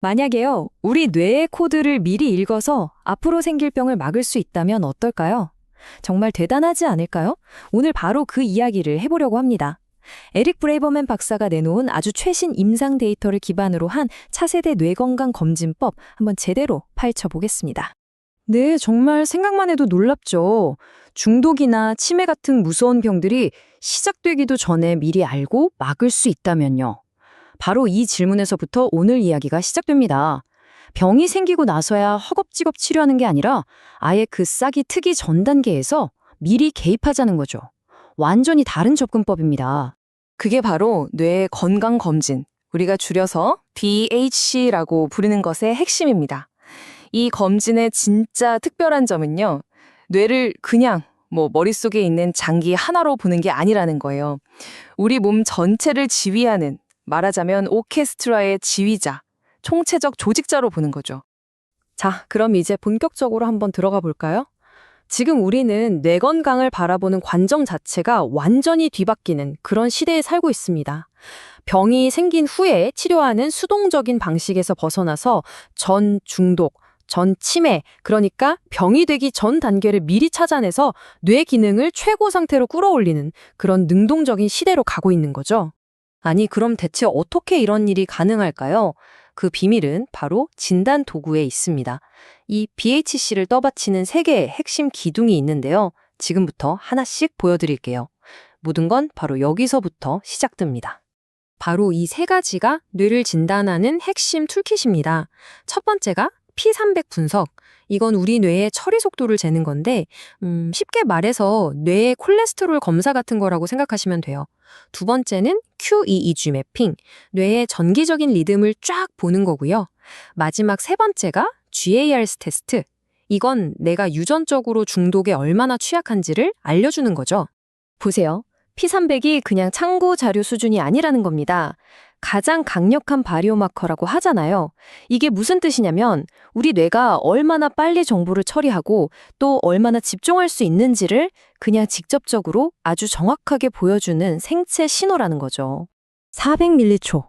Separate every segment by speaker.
Speaker 1: 만약에요, 우리 뇌의 코드를 미리 읽어서 앞으로 생길 병을 막을 수 있다면 어떨까요? 정말 대단하지 않을까요? 오늘 바로 그 이야기를 해보려고 합니다. 에릭 브레이버맨 박사가 내놓은 아주 최신 임상 데이터를 기반으로 한 차세대 뇌건강 검진법 한번 제대로 파헤쳐보겠습니다. 네, 정말 생각만 해도 놀랍죠. 중독이나 치매 같은 무서운 병들이 시작되기도 전에 미리 알고 막을 수 있다면요. 바로 이 질문에서부터 오늘 이야기가 시작됩니다. 병이 생기고 나서야 허겁지겁 치료하는 게 아니라 아예 그 싹이 트기 전 단계에서 미리 개입하자는 거죠. 완전히 다른 접근법입니다.
Speaker 2: 그게 바로 뇌 건강 검진, 우리가 줄여서 BHC라고 부르는 것의 핵심입니다. 이 검진의 진짜 특별한 점은요, 뇌를 그냥 머릿속에 있는 장기 하나로 보는 게 아니라는 거예요. 우리 몸 전체를 지휘하는, 말하자면 오케스트라의 지휘자, 총체적 조직자로 보는 거죠.
Speaker 1: 자, 그럼 이제 본격적으로 한번 들어가 볼까요? 지금 우리는 뇌 건강을 바라보는 관점 자체가 완전히 뒤바뀌는 그런 시대에 살고 있습니다. 병이 생긴 후에 치료하는 수동적인 방식에서 벗어나서 전 중독, 전 치매, 그러니까 병이 되기 전 단계를 미리 찾아내서 뇌 기능을 최고 상태로 끌어올리는 그런 능동적인 시대로 가고 있는 거죠. 아니, 그럼 대체 어떻게 이런 일이 가능할까요? 그 비밀은 바로 진단 도구에 있습니다. 이 BHC를 떠받치는 세 개의 핵심 기둥이 있는데요. 지금부터 하나씩 보여드릴게요. 모든 건 바로 여기서부터 시작됩니다. 바로 이 세 가지가 뇌를 진단하는 핵심 툴킷입니다. 첫 번째가 P300 분석. 이건 우리 뇌의 처리 속도를 재는 건데 쉽게 말해서 뇌의 콜레스테롤 검사 같은 거라고 생각하시면 돼요. 두 번째는 QEEG 매핑, 뇌의 전기적인 리듬을 쫙 보는 거고요. 마지막 세 번째가 GARS 테스트. 이건 내가 유전적으로 중독에 얼마나 취약한지를 알려주는 거죠. 보세요. P300이 그냥 참고 자료 수준이 아니라는 겁니다. 가장 강력한 바이오마커라고 하잖아요. 이게 무슨 뜻이냐면 우리 뇌가 얼마나 빨리 정보를 처리하고 또 얼마나 집중할 수 있는지를 그냥 직접적으로 아주 정확하게 보여주는 생체 신호라는 거죠. 400m초.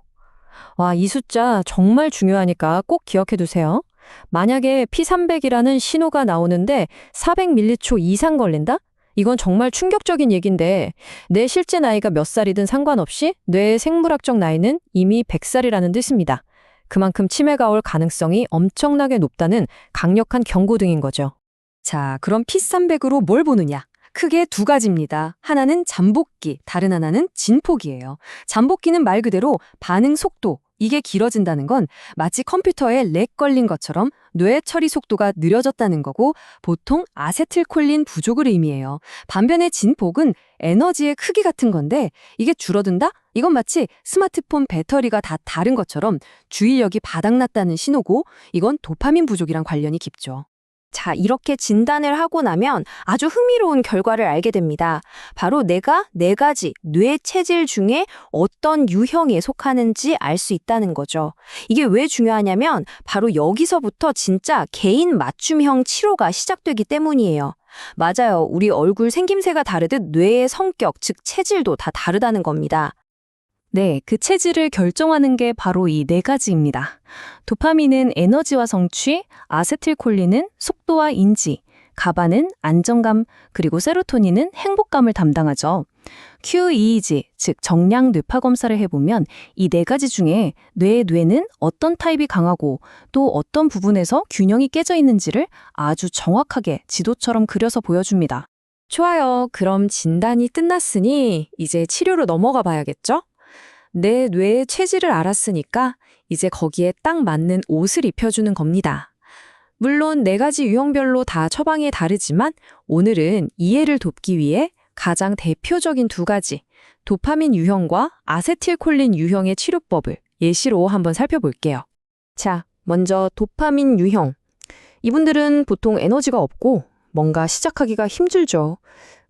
Speaker 1: 와, 이 숫자 정말 중요하니까 꼭 기억해 두세요. 만약에 P300이라는 신호가 나오는데 400m초 이상 걸린다? 이건 정말 충격적인 얘기인데 내 실제 나이가 몇 살이든 상관없이 뇌의 생물학적 나이는 이미 100살이라는 뜻입니다. 그만큼 치매가 올 가능성이 엄청나게 높다는 강력한 경고등인 거죠. 자, 그럼 P300으로 뭘 보느냐? 크게 두 가지입니다. 하나는 잠복기, 다른 하나는 진폭이에요. 잠복기는 말 그대로 반응 속도, 이게 길어진다는 건 마치 컴퓨터에 렉 걸린 것처럼 뇌 처리 속도가 느려졌다는 거고 보통 아세틸콜린 부족을 의미해요. 반면에 진폭은 에너지의 크기 같은 건데 이게 줄어든다? 이건 마치 스마트폰 배터리가 다 다른 것처럼 주의력이 바닥났다는 신호고 이건 도파민 부족이랑 관련이 깊죠. 자, 이렇게 진단을 하고 나면 아주 흥미로운 결과를 알게 됩니다. 바로 내가 네 가지 뇌 체질 중에 어떤 유형에 속하는지 알 수 있다는 거죠. 이게 왜 중요하냐면 바로 여기서부터 진짜 개인 맞춤형 치료가 시작되기 때문이에요. 맞아요. 우리 얼굴 생김새가 다르듯 뇌의 성격, 즉 체질도 다 다르다는 겁니다. 네, 그 체질을 결정하는 게 바로 이 네 가지입니다. 도파민은 에너지와 성취, 아세틸콜린은 속도와 인지, 가바는 안정감, 그리고 세로토닌은 행복감을 담당하죠. QEEG, 즉 정량 뇌파 검사를 해보면 이 네 가지 중에 뇌는 어떤 타입이 강하고 또 어떤 부분에서 균형이 깨져 있는지를 아주 정확하게 지도처럼 그려서 보여줍니다. 좋아요. 그럼 진단이 끝났으니 이제 치료로 넘어가 봐야겠죠? 내 뇌의 체질을 알았으니까 이제 거기에 딱 맞는 옷을 입혀주는 겁니다. 물론 네 가지 유형별로 다 처방이 다르지만 오늘은 이해를 돕기 위해 가장 대표적인 두 가지, 도파민 유형과 아세틸콜린 유형의 치료법을 예시로 한번 살펴볼게요. 자, 먼저 도파민 유형. 이분들은 보통 에너지가 없고 뭔가 시작하기가 힘들죠.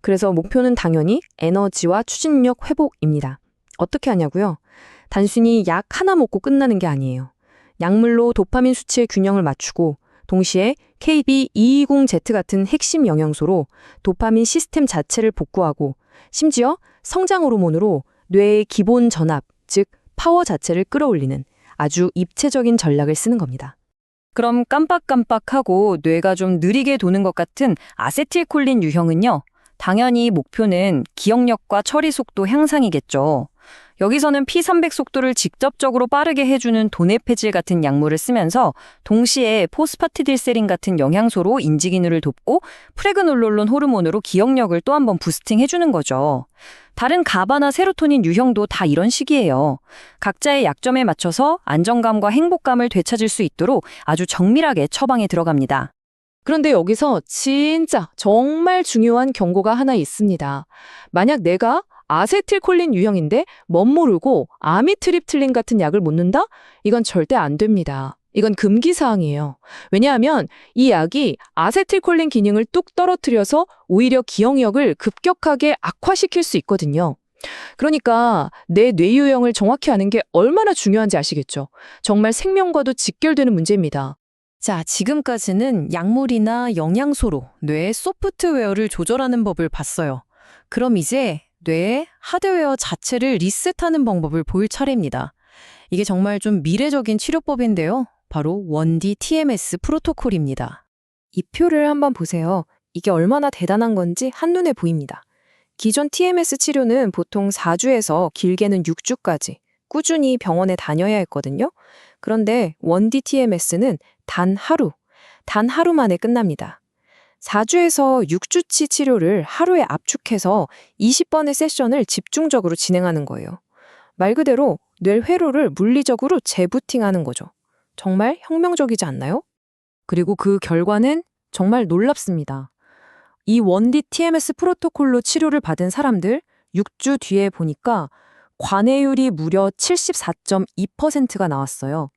Speaker 1: 그래서 목표는 당연히 에너지와 추진력 회복입니다. 어떻게 하냐고요? 단순히 약 하나 먹고 끝나는 게 아니에요. 약물로 도파민 수치의 균형을 맞추고 동시에 KB220Z 같은 핵심 영양소로 도파민 시스템 자체를 복구하고 심지어 성장 호르몬으로 뇌의 기본 전압, 즉 파워 자체를 끌어올리는 아주 입체적인 전략을 쓰는 겁니다.
Speaker 2: 그럼 깜빡깜빡하고 뇌가 좀 느리게 도는 것 같은 아세틸콜린 유형은요? 당연히 목표는 기억력과 처리 속도 향상이겠죠. 여기서는 P300 속도를 직접적으로 빠르게 해주는 도네페질 같은 약물을 쓰면서 동시에 포스파티딜세린 같은 영양소로 인지 기능을 돕고 프레그놀롤론 호르몬으로 기억력을 또 한번 부스팅해주는 거죠. 다른 가바나 세로토닌 유형도 다 이런 식이에요. 각자의 약점에 맞춰서 안정감과 행복감을 되찾을 수 있도록 아주 정밀하게 처방에 들어갑니다.
Speaker 3: 그런데 여기서 진짜 정말 중요한 경고가 하나 있습니다. 만약 내가 아세틸콜린 유형인데 멋모르고 아미트립틸린 같은 약을 못 넣는다? 이건 절대 안 됩니다. 이건 금기 사항이에요. 왜냐하면 이 약이 아세틸콜린 기능을 뚝 떨어뜨려서 오히려 기억력을 급격하게 악화시킬 수 있거든요. 그러니까 내 뇌 유형을 정확히 아는 게 얼마나 중요한지 아시겠죠? 정말 생명과도 직결되는 문제입니다.
Speaker 1: 자, 지금까지는 약물이나 영양소로 뇌의 소프트웨어를 조절하는 법을 봤어요. 그럼 이제 뇌의 하드웨어 자체를 리셋하는 방법을 볼 차례입니다. 이게 정말 좀 미래적인 치료법인데요. 바로 1D TMS 프로토콜입니다. 이 표를 한번 보세요. 이게 얼마나 대단한 건지 한눈에 보입니다. 기존 TMS 치료는 보통 4주에서 길게는 6주까지 꾸준히 병원에 다녀야 했거든요. 그런데 1D TMS는 단 하루 만에 끝납니다. 4주에서 6주치 치료를 하루에 압축해서 20번의 세션을 집중적으로 진행하는 거예요. 말 그대로 뇌 회로를 물리적으로 재부팅하는 거죠. 정말 혁명적이지 않나요? 그리고 그 결과는 정말 놀랍습니다. 이 1D TMS 프로토콜로 치료를 받은 사람들 6주 뒤에 보니까 관해율이 무려 74.2%가 나왔어요.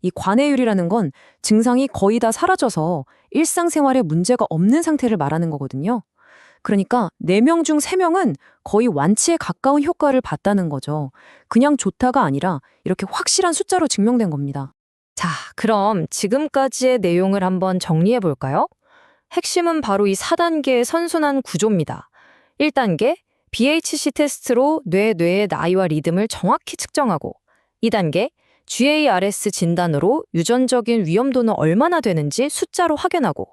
Speaker 1: 이 관해율이라는 건 증상이 거의 다 사라져서 일상생활에 문제가 없는 상태를 말하는 거거든요. 그러니까 4명 중 3명은 거의 완치에 가까운 효과를 봤다는 거죠. 그냥 좋다가 아니라 이렇게 확실한 숫자로 증명된 겁니다. 자, 그럼 지금까지의 내용을 한번 정리해 볼까요? 핵심은 바로 이 4단계의 선순환 구조입니다. 1단계, BHC 테스트로 뇌의 나이와 리듬을 정확히 측정하고 2단계, GARS 진단으로 유전적인 위험도는 얼마나 되는지 숫자로 확인하고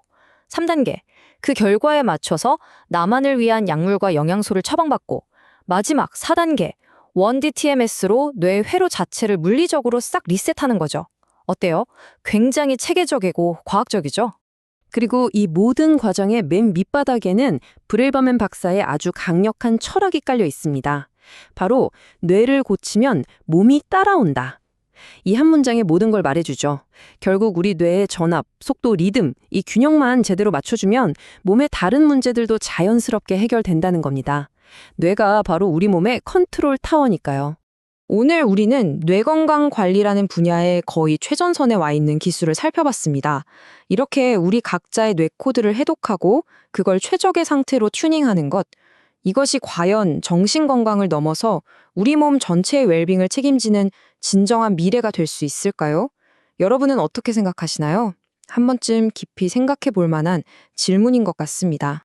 Speaker 1: 3단계, 그 결과에 맞춰서 나만을 위한 약물과 영양소를 처방받고 마지막 4단계, 1D TMS로 뇌 회로 자체를 물리적으로 싹 리셋하는 거죠. 어때요? 굉장히 체계적이고 과학적이죠? 그리고 이 모든 과정의 맨 밑바닥에는 브렐버맨 박사의 아주 강력한 철학이 깔려 있습니다. 바로 뇌를 고치면 몸이 따라온다. 이 한 문장에 모든 걸 말해주죠. 결국 우리 뇌의 전압, 속도, 리듬, 이 균형만 제대로 맞춰주면 몸의 다른 문제들도 자연스럽게 해결된다는 겁니다. 뇌가 바로 우리 몸의 컨트롤 타워니까요. 오늘 우리는 뇌건강 관리라는 분야에 거의 최전선에 와 있는 기술을 살펴봤습니다. 이렇게 우리 각자의 뇌 코드를 해독하고 그걸 최적의 상태로 튜닝하는 것, 이것이 과연 정신 건강을 넘어서 우리 몸 전체의 웰빙을 책임지는 진정한 미래가 될 수 있을까요? 여러분은 어떻게 생각하시나요? 한 번쯤 깊이 생각해 볼 만한 질문인 것 같습니다.